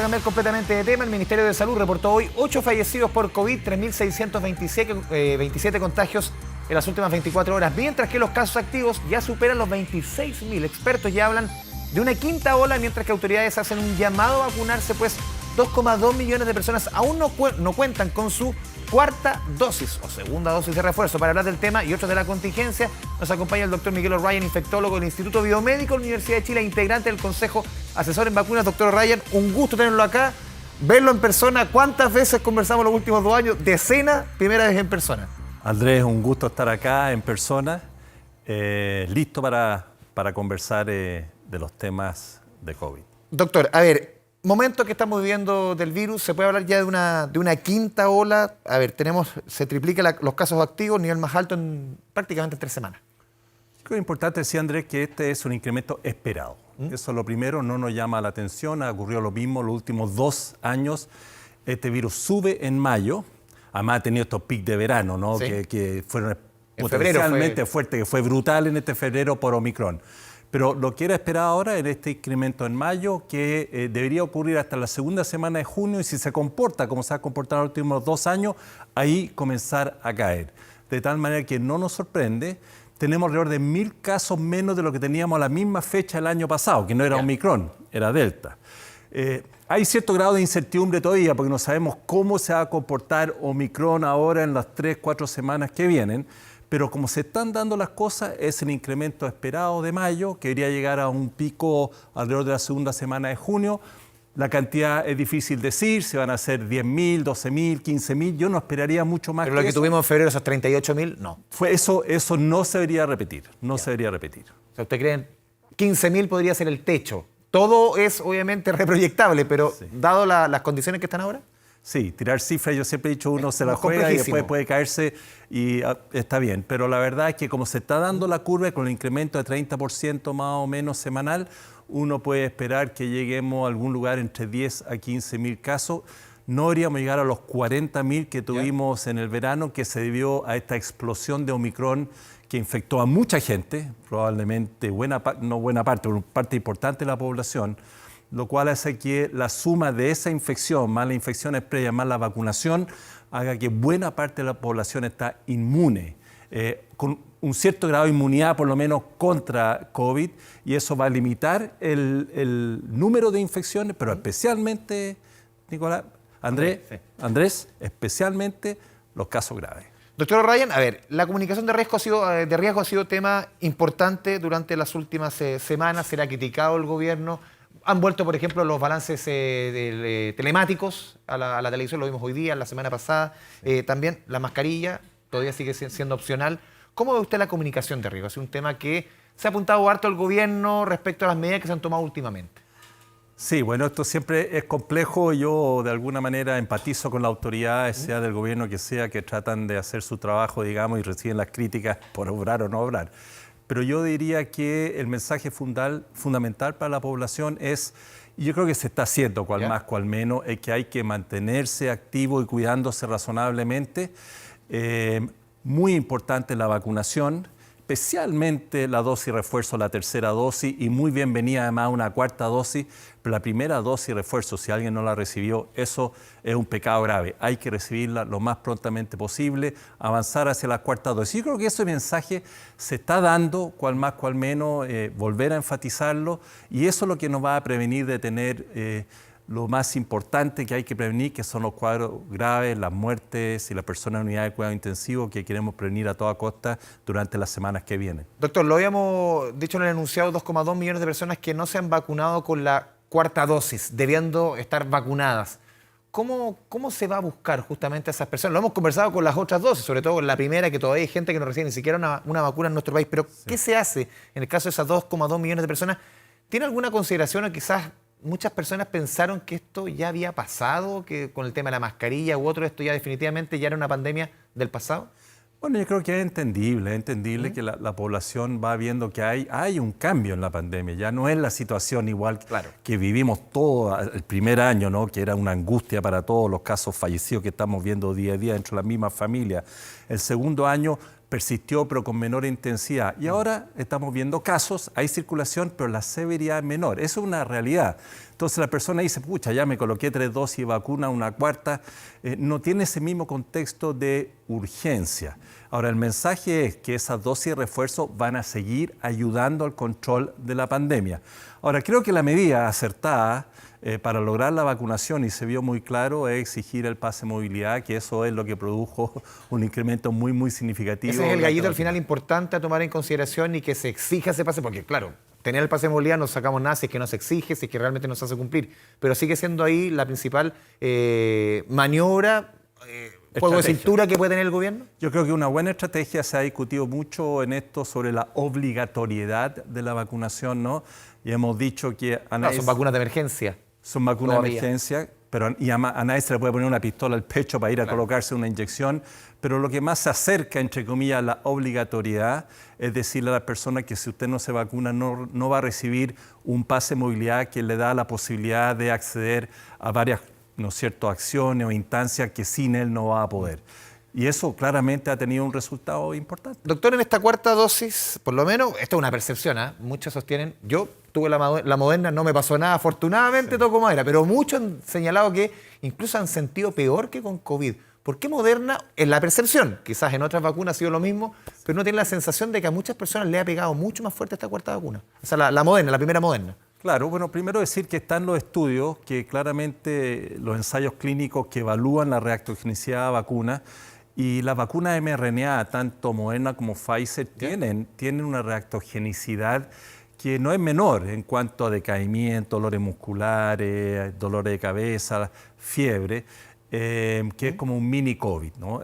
cambiar completamente de tema. El Ministerio de Salud reportó hoy 8 fallecidos por COVID, 3.627 contagios en las últimas 24 horas, mientras que los casos activos ya superan los 26.000. Expertos ya hablan de una quinta ola, mientras que autoridades hacen un llamado a vacunarse, pues 2,2 millones de personas aún no cuentan con su cuarta dosis o segunda dosis de refuerzo. Para hablar del tema y otros de la contingencia, nos acompaña el doctor Miguel O'Ryan, infectólogo del Instituto Biomédico de la Universidad de Chile, integrante del Consejo Asesor en Vacunas. Doctor O'Ryan, un gusto tenerlo acá, verlo en persona. ¿Cuántas veces conversamos los últimos 2 años? Decenas, primera vez en persona. Andrés, un gusto estar acá en persona, listo para conversar de los temas de COVID. Doctor, a ver, momento que estamos viviendo del virus, ¿se puede hablar ya de una quinta ola? A ver, se triplican los casos activos, nivel más alto en prácticamente 3 semanas. Creo que es importante decir, Andrés, que este es un incremento esperado. Eso es lo primero, no nos llama la atención. Ha ocurrido lo mismo los últimos 2 años. Este virus sube en mayo. Además ha tenido estos picos de verano, ¿no? Sí. Que fueron En potencialmente fuertes, que fue brutal en este febrero por Omicron. Pero lo que era esperado ahora era este incremento en mayo, que debería ocurrir hasta la segunda semana de junio, y si se comporta como se ha comportado en los últimos 2 años, ahí comenzar a caer. De tal manera que no nos sorprende, tenemos alrededor de 1.000 casos menos de lo que teníamos a la misma fecha el año pasado, que no era Omicron, era Delta. Hay cierto grado de incertidumbre todavía, porque no sabemos cómo se va a comportar Omicron ahora en las 3-4 semanas que vienen, pero como se están dando las cosas, es el incremento esperado de mayo, que debería llegar a un pico alrededor de la segunda semana de junio. La cantidad es difícil decir, si van a ser 10.000, 12.000, 15.000, yo no esperaría mucho más. Pero lo que tuvimos en febrero, esos 38.000, no. Eso no se debería repetir, se debería repetir. O sea, ¿usted cree que 15.000 podría ser el techo? Todo es obviamente reproyectable, pero sí, dado las condiciones que están ahora. Sí, tirar cifras, yo siempre he dicho, uno se la juega y después puede caerse y está bien. Pero la verdad es que como se está dando la curva con el incremento de 30% más o menos semanal, uno puede esperar que lleguemos a algún lugar entre 10 a 15.000 casos. No deberíamos llegar a los 40.000 que tuvimos en el verano, que se debió a esta explosión de Omicron que infectó a mucha gente, probablemente una parte importante de la población, lo cual hace que la suma de esa infección, más las infecciones previas, más la vacunación, haga que buena parte de la población está inmune, con un cierto grado de inmunidad por lo menos contra COVID, y eso va a limitar el número de infecciones, pero especialmente, Andrés, especialmente los casos graves. Doctor O'Ryan, a ver, la comunicación de riesgo ha sido tema importante durante las últimas semanas, será criticado el gobierno. Han vuelto, por ejemplo, los balances telemáticos a la televisión, lo vimos hoy día, la semana pasada. También la mascarilla todavía sigue siendo opcional. ¿Cómo ve usted la comunicación de riesgo? Es un tema que se ha apuntado harto al gobierno respecto a las medidas que se han tomado últimamente. Sí, bueno, esto siempre es complejo. Yo de alguna manera empatizo con las autoridades, sea del gobierno que sea, que tratan de hacer su trabajo, digamos, y reciben las críticas por obrar o no obrar. Pero yo diría que el mensaje fundamental para la población es, y yo creo que se está haciendo, cual más, cual menos, es que hay que mantenerse activo y cuidándose razonablemente. Muy importante la vacunación, especialmente la dosis refuerzo, la tercera dosis, y muy bienvenida además una cuarta dosis, pero la primera dosis refuerzo, si alguien no la recibió, eso es un pecado grave. Hay que recibirla lo más prontamente posible, avanzar hacia la cuarta dosis. Yo creo que ese mensaje se está dando, cual más, cual menos, volver a enfatizarlo, y eso es lo que nos va a prevenir de tener lo más importante que hay que prevenir, que son los cuadros graves, las muertes y las personas en unidad de cuidado intensivo, que queremos prevenir a toda costa durante las semanas que vienen. Doctor, lo habíamos dicho en el enunciado, 2,2 millones de personas que no se han vacunado con la cuarta dosis, debiendo estar vacunadas. ¿Cómo se va a buscar justamente a esas personas? Lo hemos conversado con las otras dosis, sobre todo con la primera, que todavía hay gente que no recibe ni siquiera una vacuna en nuestro país. Pero, ¿qué se hace en el caso de esas 2,2 millones de personas? ¿Tiene alguna consideración o quizás muchas personas pensaron que esto ya había pasado, que con el tema de la mascarilla u otro, esto ya definitivamente ya era una pandemia del pasado? Bueno, yo creo que es entendible que la población va viendo que hay un cambio en la pandemia. Ya no es la situación igual que vivimos todo el primer año, ¿no? Que era una angustia para todos los casos fallecidos que estamos viendo día a día dentro de la misma familia. El segundo año, persistió pero con menor intensidad. Y ahora estamos viendo casos, hay circulación, pero la severidad es menor. Eso es una realidad. Entonces la persona dice, pucha, ya me coloqué 3 dosis de vacuna, una cuarta. No tiene ese mismo contexto de urgencia. Ahora, el mensaje es que esas dosis de refuerzo van a seguir ayudando al control de la pandemia. Ahora, creo que la medida acertada para lograr la vacunación, y se vio muy claro, es exigir el pase de movilidad, que eso es lo que produjo un incremento muy, muy significativo. Ese es el gallito al final importante a tomar en consideración y que se exija ese pase, porque claro, tener el pase de movilidad no sacamos nada si es que no se exige, si es que realmente no se hace cumplir, pero sigue siendo ahí la principal maniobra, juego de cintura que puede tener el gobierno. Yo creo que una buena estrategia, se ha discutido mucho en esto sobre la obligatoriedad de la vacunación, ¿no? Y hemos dicho que son vacunas de emergencia. Son vacunas de emergencia, pero a nadie se le puede poner una pistola al pecho para ir a colocarse una inyección, pero lo que más se acerca, entre comillas, a la obligatoriedad es decirle a la persona que si usted no se vacuna no va a recibir un pase de movilidad que le da la posibilidad de acceder a varias, ¿no es cierto?, acciones o instancias que sin él no va a poder. Y eso claramente ha tenido un resultado importante. Doctor, en esta cuarta dosis, por lo menos, esto es una percepción, muchos sostienen, yo tuve la Moderna, no me pasó nada, afortunadamente toco madera, pero muchos han señalado que incluso han sentido peor que con COVID. ¿Por qué Moderna, en la percepción, quizás en otras vacunas ha sido lo mismo, pero no tiene la sensación de que a muchas personas le ha pegado mucho más fuerte esta cuarta vacuna? O sea, la Moderna, la primera Moderna. Claro, bueno, primero decir que están los estudios, que claramente los ensayos clínicos que evalúan la reactogenicidad de vacunas, y las vacunas mRNA, tanto Moderna como Pfizer, tienen una reactogenicidad que no es menor en cuanto a decaimiento, dolores musculares, dolores de cabeza, fiebre, que es como un mini COVID, ¿no?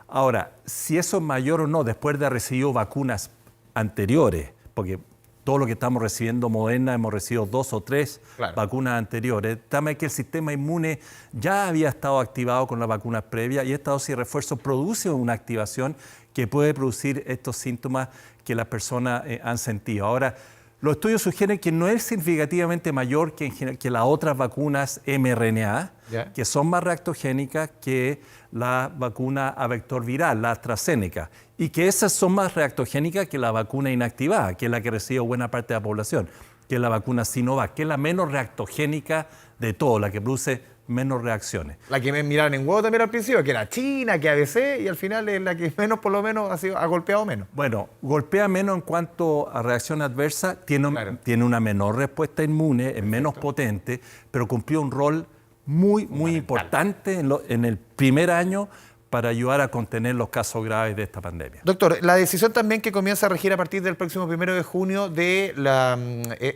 Ahora, si eso es mayor o no después de haber recibido vacunas anteriores, porque todo lo que estamos recibiendo Moderna, hemos recibido 2 o 3 vacunas anteriores. También que el sistema inmune ya había estado activado con las vacunas previas y esta dosis de refuerzo produce una activación que puede producir estos síntomas que las personas han sentido. Ahora, los estudios sugieren que no es significativamente mayor que las otras vacunas mRNA, que son más reactogénicas que la vacuna a vector viral, la AstraZeneca, y que esas son más reactogénicas que la vacuna inactivada, que es la que recibe buena parte de la población, que es la vacuna Sinovac, que es la menos reactogénica de todo, la que produce menos reacciones. La que me miraron en huevo también al principio, que era China, que ABC, y al final es la que menos, por lo menos, ha golpeado menos. Bueno, golpea menos en cuanto a reacción adversa, tiene una menor respuesta inmune, es menos potente, pero cumplió un rol muy importante en el primer año para ayudar a contener los casos graves de esta pandemia. Doctor, la decisión también que comienza a regir a partir del próximo 1 de junio de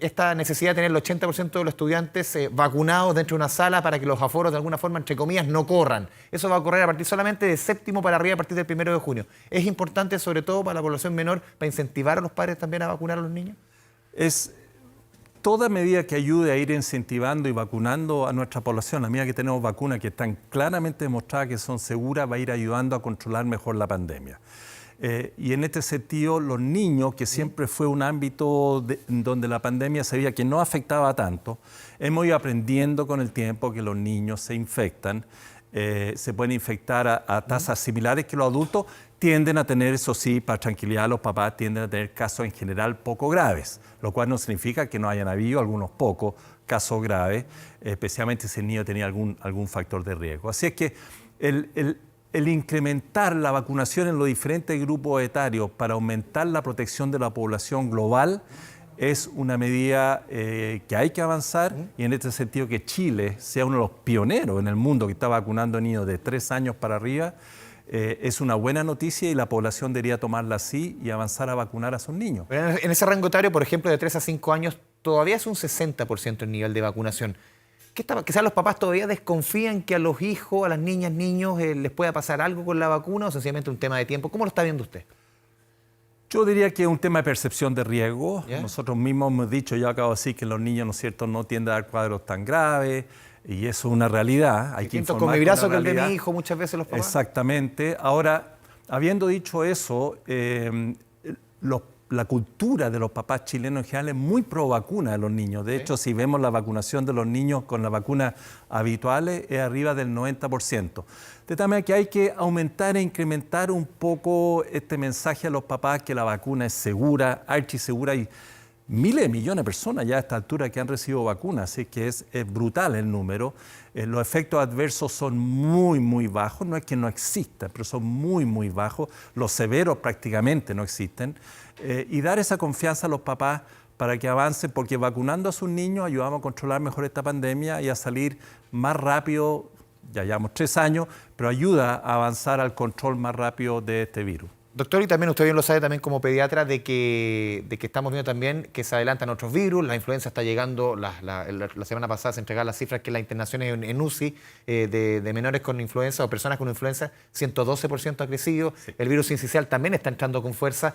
esta necesidad de tener el 80% de los estudiantes vacunados dentro de una sala para que los aforos de alguna forma, entre comillas, no corran. Eso va a ocurrir a partir solamente de séptimo para arriba a partir del 1 de junio. ¿Es importante sobre todo para la población menor para incentivar a los padres también a vacunar a los niños? Es toda medida que ayude a ir incentivando y vacunando a nuestra población, a medida que tenemos vacunas que están claramente demostradas que son seguras, va a ir ayudando a controlar mejor la pandemia. Y en este sentido, los niños, que siempre fue un ámbito donde la pandemia se veía que no afectaba tanto, hemos ido aprendiendo con el tiempo que los niños se infectan, se pueden infectar a tasas similares que los adultos, tienden a tener, eso sí, para tranquilidad a los papás, tienden a tener casos en general poco graves, lo cual no significa que no hayan habido algunos pocos casos graves, especialmente si el niño tenía algún factor de riesgo. Así es que el incrementar la vacunación en los diferentes grupos etarios para aumentar la protección de la población global es una medida que hay que avanzar, y en este sentido que Chile sea uno de los pioneros en el mundo que está vacunando niños de 3 años para arriba, es una buena noticia y la población debería tomarla así y avanzar a vacunar a sus niños. Pero en ese rango etario, por ejemplo, de 3 a 5 años, todavía es un 60% el nivel de vacunación. Quizás los papás todavía desconfían que a los hijos, a las niñas, niños, les pueda pasar algo con la vacuna o sencillamente un tema de tiempo. ¿Cómo lo está viendo usted? Yo diría que es un tema de percepción de riesgo. Nosotros mismos hemos dicho, yo acabo de decir que los niños, ¿no es cierto?, no tienden a dar cuadros tan graves. Y eso es una realidad, hay que informar con mi brazo que el de mi hijo muchas veces los papás. Exactamente. Ahora, habiendo dicho eso, los la cultura de los papás chilenos en general es muy pro vacuna de los niños. De hecho, si vemos la vacunación de los niños con las vacunas habituales, es arriba del 90%. De tal manera que hay que aumentar e incrementar un poco este mensaje a los papás que la vacuna es segura, archisegura, y miles de millones de personas ya a esta altura que han recibido vacunas, así que es brutal el número. Los efectos adversos son muy, muy bajos, no es que no existan, pero son muy, muy bajos. Los severos prácticamente no existen. Y dar esa confianza a los papás para que avancen, porque vacunando a sus niños ayudamos a controlar mejor esta pandemia y a salir más rápido, ya llevamos 3 años, pero ayuda a avanzar al control más rápido de este virus. Doctor, y también usted bien lo sabe también como pediatra de que estamos viendo también que se adelantan otros virus, la influenza está llegando, la semana pasada se entregaron las cifras que las internaciones en UCI de menores con influenza o personas con influenza, 112% ha crecido, sí. El virus sincicial también está entrando con fuerza.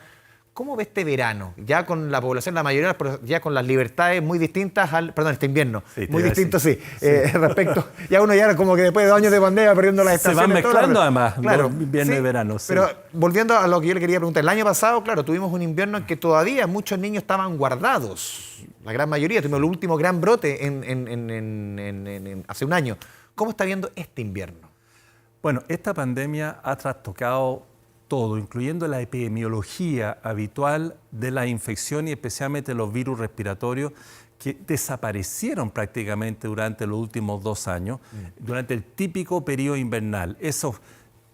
¿Cómo ve este verano? Ya con la población, la mayoría, pero ya con las libertades muy distintas al... Perdón, este invierno. Sí, muy distinto, sí. Respecto... Ya uno ya como que después de 2 años de pandemia perdiendo las estaciones. Se van mezclando además, claro, invierno y verano. Sí. Pero volviendo a lo que yo le quería preguntar. El año pasado, claro, tuvimos un invierno en que todavía muchos niños estaban guardados. La gran mayoría. Tuvimos el último gran brote hace un año. ¿Cómo está viendo este invierno? Bueno, esta pandemia ha trastocado todo, incluyendo la epidemiología habitual de la infección y especialmente los virus respiratorios que desaparecieron prácticamente durante los últimos 2 años, durante el típico periodo invernal. Esos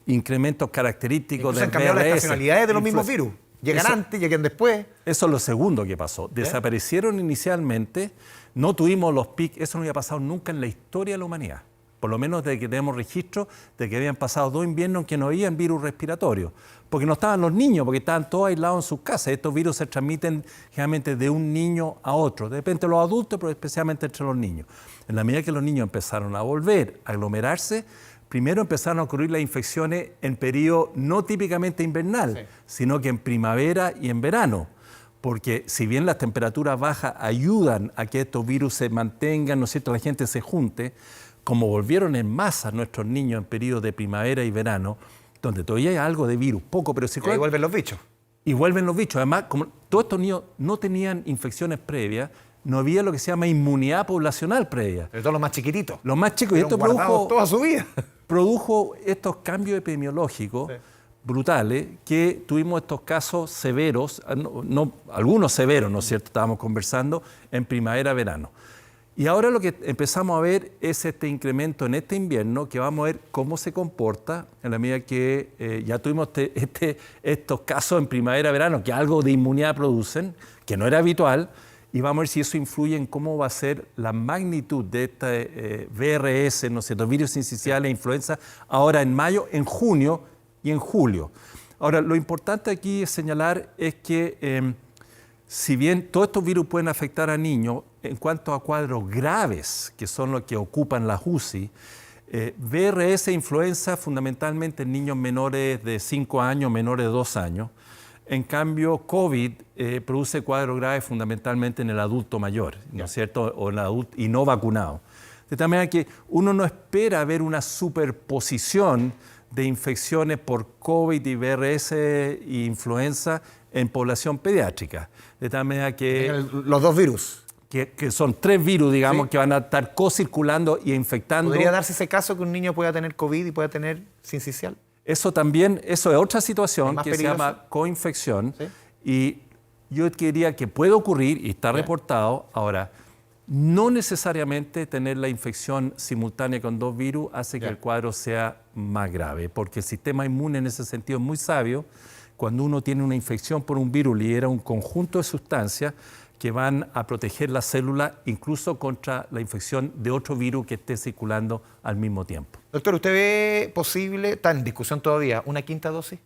incrementos característicos del VRS. Han cambiado las estacionalidades de los mismos virus. Llegan antes, llegan después. Eso es lo segundo que pasó. Desaparecieron inicialmente, no tuvimos los picos, eso no había pasado nunca en la historia de la humanidad. Por lo menos desde que tenemos registro de que habían pasado 2 inviernos en que no había virus respiratorios, porque no estaban los niños, porque estaban todos aislados en sus casas. Estos virus se transmiten generalmente de un niño a otro, de repente los adultos, pero especialmente entre los niños. En la medida que los niños empezaron a volver a aglomerarse, primero empezaron a ocurrir las infecciones en periodo no típicamente invernal, sino que en primavera y en verano. Porque si bien las temperaturas bajas ayudan a que estos virus se mantengan, ¿no es cierto?, la gente se junte, como volvieron en masa nuestros niños en periodos de primavera y verano, donde todavía hay algo de virus, poco, pero sí. Y ahí vuelven los bichos. Y vuelven los bichos. Además, como todos estos niños no tenían infecciones previas, no había lo que se llama inmunidad poblacional previa. Pero todos los más chiquititos. Los más chicos. Y esto produjo toda su vida. Produjo estos cambios epidemiológicos brutales, que tuvimos estos casos severos, algunos severos, ¿no es cierto?, estábamos conversando, en primavera-verano. Y ahora lo que empezamos a ver es este incremento en este invierno, que vamos a ver cómo se comporta en la medida que ya tuvimos estos casos en primavera-verano, que algo de inmunidad producen, que no era habitual, y vamos a ver si eso influye en cómo va a ser la magnitud de este VRS, ¿no es cierto?, virus sincicial e influenza, ahora en mayo, en junio y en julio. Ahora, lo importante aquí es señalar es que si bien todos estos virus pueden afectar a niños, en cuanto a cuadros graves, que son los que ocupan las UCI, VRS e influenza fundamentalmente en niños menores de 5 años, menores de 2 años. En cambio, COVID produce cuadros graves fundamentalmente en el adulto mayor, ¿no es cierto?, o en el adulto y no vacunado. De tal manera que uno no espera ver una superposición de infecciones por COVID y VRS e influenza en población pediátrica. De tal manera que... Los 2 virus. Que son 3 virus, digamos, que van a estar co-circulando y infectando. ¿Podría darse ese caso que un niño pueda tener COVID y pueda tener sincicial? Eso también, eso es otra situación que se llama coinfección. ¿Sí? Y yo diría que puede ocurrir y está reportado. Ahora, no necesariamente tener la infección simultánea con 2 virus hace que el cuadro sea más grave, porque el sistema inmune en ese sentido es muy sabio. Cuando uno tiene una infección por un virus, libera un conjunto de sustancias que van a proteger la célula incluso contra la infección de otro virus que esté circulando al mismo tiempo. Doctor, ¿usted ve posible, está en discusión todavía, una 5ª dosis?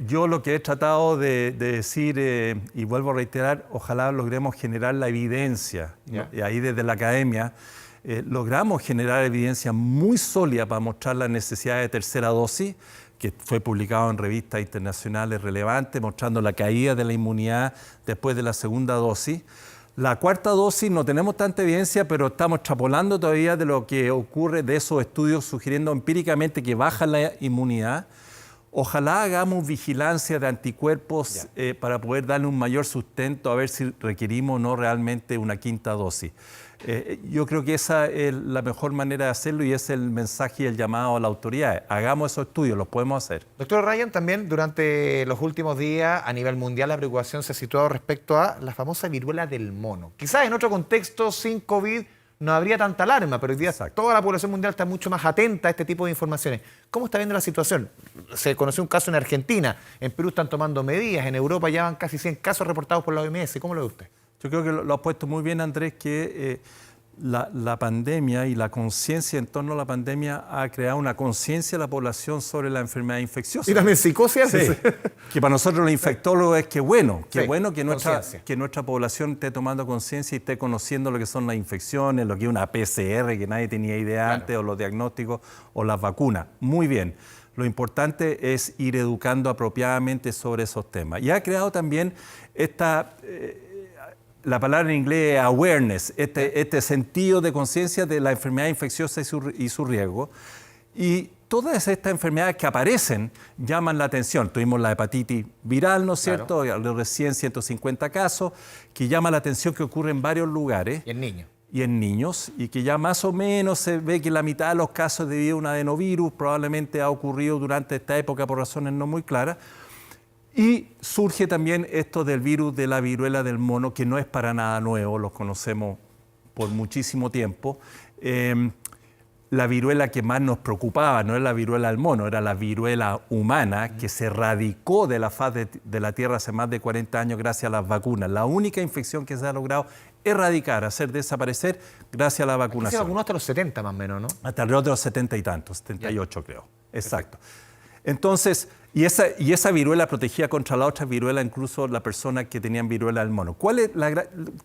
Yo lo que he tratado de decir, y vuelvo a reiterar, ojalá logremos generar la evidencia, ¿no? Y ahí desde la academia logramos generar evidencia muy sólida para mostrar la necesidad de 3ª dosis, que fue publicado en revistas internacionales relevantes, mostrando la caída de la inmunidad después de la 2ª dosis. La 4ª dosis no tenemos tanta evidencia, pero estamos extrapolando todavía de lo que ocurre de esos estudios, sugiriendo empíricamente que baja la inmunidad. Ojalá hagamos vigilancia de anticuerpos para poder darle un mayor sustento a ver si requerimos o no realmente una quinta dosis. Yo creo que esa es la mejor manera de hacerlo y es el mensaje y el llamado a la autoridad. Hagamos esos estudios, los podemos hacer. Doctor Ryan, también durante los últimos días a nivel mundial la preocupación se ha situado respecto a la famosa viruela del mono. Quizás en otro contexto, sin COVID, no habría tanta alarma, pero hoy día toda la población mundial está mucho más atenta a este tipo de informaciones. ¿Cómo está viendo la situación? Se conoció un caso en Argentina, en Perú están tomando medidas, en Europa ya van casi 100 casos reportados por la OMS. ¿Cómo lo ve usted? Yo creo que lo ha puesto muy bien, Andrés, que la pandemia y la conciencia en torno a la pandemia ha creado una conciencia de la población sobre la enfermedad infecciosa. Y también psicosis. Sí, que para nosotros los infectólogos es que bueno, que nuestra población esté tomando conciencia y esté conociendo lo que son las infecciones, lo que es una PCR, que nadie tenía idea antes, o los diagnósticos, o las vacunas. Muy bien. Lo importante es ir educando apropiadamente sobre esos temas. Y ha creado también la palabra en inglés es awareness, este sentido de conciencia de la enfermedad infecciosa y su riesgo. Y todas estas enfermedades que aparecen llaman la atención. Tuvimos la hepatitis viral, ¿no es cierto? Recién 150 casos, que llama la atención, que ocurre en varios lugares. Y en niños. Y en niños, y que ya más o menos se ve que la mitad de los casos debido a un adenovirus probablemente ha ocurrido durante esta época por razones no muy claras. Y surge también esto del virus de la viruela del mono, que no es para nada nuevo, lo conocemos por muchísimo tiempo. La viruela que más nos preocupaba no era la viruela del mono, era la viruela humana, que se erradicó de la faz de la Tierra hace más de 40 años gracias a las vacunas. La única infección que se ha logrado erradicar, hacer desaparecer gracias a la vacunación. Se vacunó hasta los 70 más o menos, ¿no? Hasta alrededor de los 70 y tantos, 78 creo. Exacto. Entonces, y esa viruela protegía contra la otra viruela, incluso la persona que tenían viruela del mono. ¿Qué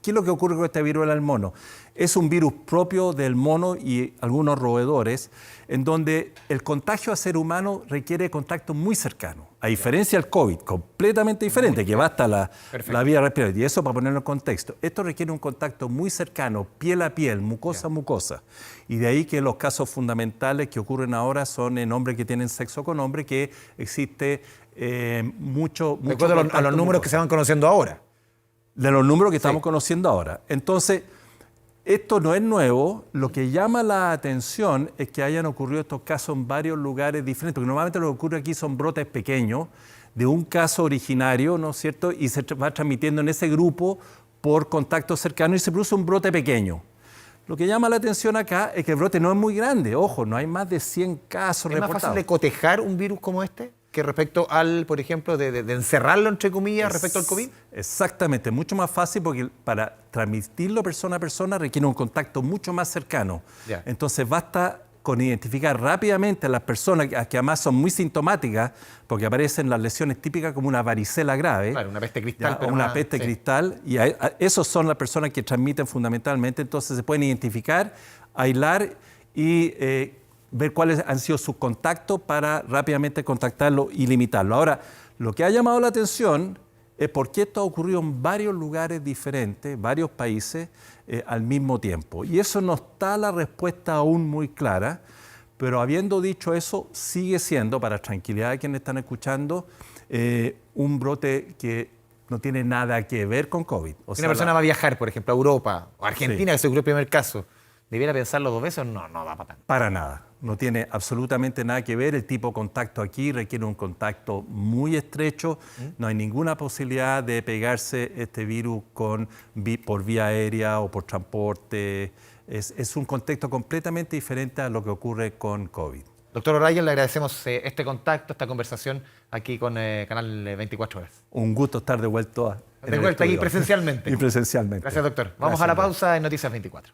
es lo que ocurre con esta viruela del mono? Es un virus propio del mono y algunos roedores, en donde el contagio a ser humano requiere contacto muy cercano, a diferencia del COVID, completamente diferente, que va hasta la vía respiratoria. Y eso para ponerlo en contexto. Esto requiere un contacto muy cercano, piel a piel, mucosa a mucosa. Y de ahí que los casos fundamentales que ocurren ahora son en hombres que tienen sexo con hombres, que existe mucho de acuerdo a los números que se van conociendo ahora. De los números que estamos conociendo ahora. Entonces, esto no es nuevo. Lo que llama la atención es que hayan ocurrido estos casos en varios lugares diferentes, porque normalmente lo que ocurre aquí son brotes pequeños de un caso originario, ¿no es cierto? Y se va transmitiendo en ese grupo por contacto cercano y se produce un brote pequeño. Lo que llama la atención acá es que el brote no es muy grande. Ojo, no hay más de 100 casos reportados. ¿Es más fácil de cotejar un virus como este que respecto al, por ejemplo, de encerrarlo, entre comillas, respecto al COVID? Exactamente, mucho más fácil porque para transmitirlo persona a persona requiere un contacto mucho más cercano. Entonces basta con identificar rápidamente a las personas que además son muy sintomáticas, porque aparecen las lesiones típicas como una varicela grave. Claro, una peste cristal. Una peste cristal, y esos son las personas que transmiten fundamentalmente, entonces se pueden identificar, aislar y ver cuáles han sido sus contactos para rápidamente contactarlo y limitarlo. Ahora, lo que ha llamado la atención es por qué esto ha ocurrido en varios lugares diferentes, varios países, al mismo tiempo. Y eso no está la respuesta aún muy clara, pero habiendo dicho eso, sigue siendo, para tranquilidad de quienes están escuchando, un brote que no tiene nada que ver con COVID. Si una persona va a viajar, por ejemplo, a Europa o a Argentina, que se ocurrió el primer caso, ¿debiera pensarlo 2 veces? No va para tanto. Para nada. No tiene absolutamente nada que ver. El tipo de contacto aquí requiere un contacto muy estrecho. No hay ninguna posibilidad de pegarse este virus por vía aérea o por transporte. Es un contexto completamente diferente a lo que ocurre con COVID. Doctor O'Ryan, le agradecemos este contacto, esta conversación aquí con Canal 24 Horas. Un gusto estar de vuelta aquí presencialmente. Y presencialmente. Gracias, doctor. Vamos a la pausa en Noticias 24.